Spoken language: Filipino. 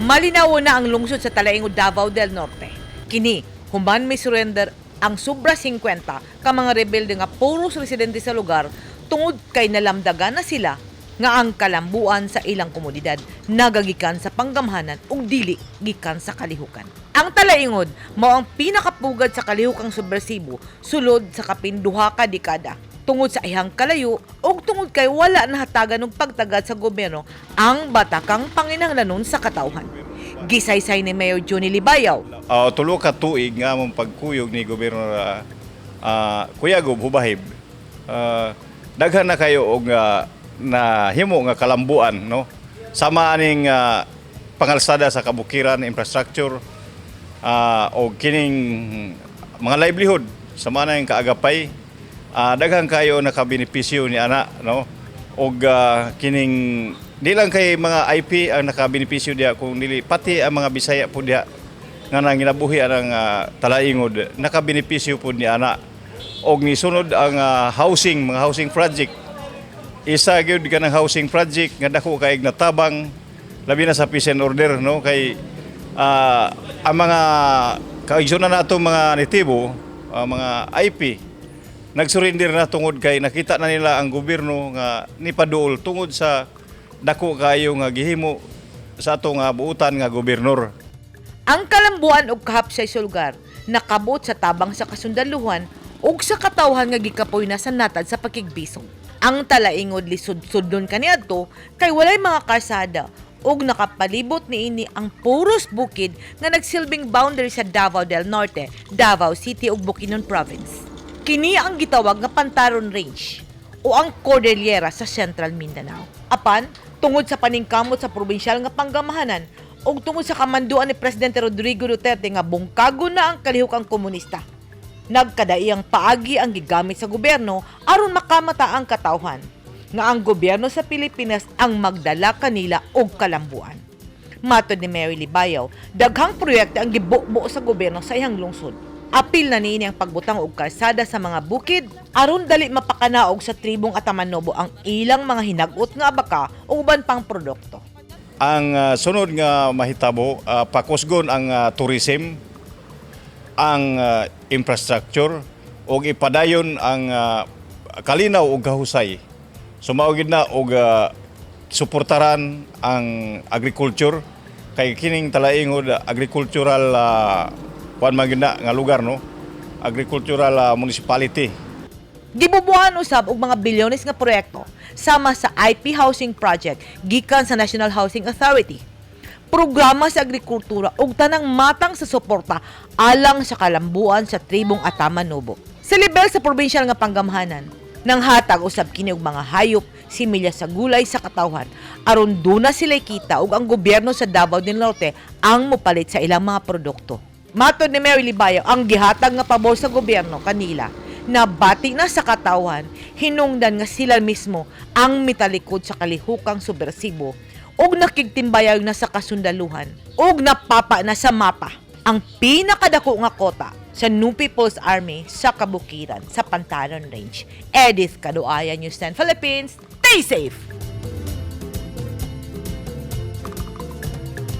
Malinaw na ang lungsod sa Talaingod, Davao del Norte. Kini, human may surrender ang sobra 50 ka mga rebelde nga puros residente sa lugar tungod kay nalamdagan na sila nga ang kalambuan sa ilang komunidad nagagikan sa panggamhanan ug dili gikan sa kalihukan. Ang Talaingod mao ang pinakapugad sa kalihukang subversibo sulod sa kapinduha ka dekada. Tungod sa ihang kalayo ug tungod kay wala nahatagan og pagtagad sa gobyerno ang batakang panginahanglanon sa katawhan. Gisaysay ni Mayor Johnny Libayaw. Tulo ka tuig nga mong pagkuyog ni gobyerno Kuya Gob Hubahib. Daghan na kayo og na himo nga kalambuan, no? Sama aning pangalsada sa kabukiran, infrastructure o kining mga livelihood sama na yung kaagapay. Daghang kayo nakabenepisyo ni ana, no? Og kining di lang kay mga IP ang nakabenepisyo diha kung dili pati ang mga Bisaya po diha nga nanginabuhi ang Talaingod nakabenepisyo po ni ana. Og nisunod ang mga housing project. Isa gyud ka ng housing project nga dako kay natabang labi na sa peace and order, no? Kay ang mga kaigsunan nato mga nitibo, mga IP nagsurrender na tungod kay nakita na nila ang gobyerno nga nipaduol tungod sa dako kayo nga gihimo sa ato nga buutan nga gobernador. Ang kalambuan ug kahapsay sa lugar nakabot sa tabang sa kasundaluhan ug sa katawhan nga gikapoy na sa natad sa pakigbisong. Ang Talaingod lisod-sudlon kaniadto kay walay mga kalsada ug nakapalibot niini ang puros bukid nga nagsilbing boundary sa Davao del Norte, Davao City ug Bukidnon Province. Kini ang gitawag nga Pantaron Range o ang Cordillera sa Central Mindanao. Apan, tungod sa paningkamot sa probinsyal nga panggamahanan ug tungod sa kamanduan ni Presidente Rodrigo Duterte nga bungkago na ang kalihukang komunista, nagkadaiyang paagi ang gigamit sa gobyerno aron makamata ang katawhan nga ang gobyerno sa Pilipinas ang magdala kanila og kalambuan. Matod ni Mary Libayaw, daghang proyekto ang gibuo sa gobyerno sa iyang lungsod. Apil na niini ang pagbutang og kalsada sa mga bukid aron dali mapakanaog sa tribong Atamanobo ang ilang mga hinagot nga abaka o uban pang produkto. Ang sunod nga mahitabo, pakusgon ang tourism, ang infrastructure ug ipadayon ang kalinaw ug kahusay. Sumaugid na og suportaran ang agriculture kay kining Talaingod agricultural nga lugar, no? Agricultural municipality. Gibubuhan usab og mga bilyones nga proyekto sama sa IP housing project gikan sa National Housing Authority. Programa sa agrikultura ug tanang matang sa suporta alang sa kalambuan sa tribong Atamanobo. Sa level sa probinsyal nga panggamhanan, nang hatag usab kini og mga hayop, similya sa gulay sa katawhan aron duna sila kita ug ang gobyerno sa Davao del Norte ang mopalit sa ilang mga produkto. Matod ni Mary Libayaw, ang gihatag nga pabor sa gobyerno kanila na bati na sa katawhan, hinungdan nga sila mismo ang mitalikod sa kalihukang subversibo ug nakigtimbayag na sa kasundaluhan ug napapa na sa mapa ang pinakadako nga kota sa New People's Army sa kabukiran sa Pantaron Range. Edith Caduaya, News 10 Philippines. Stay safe!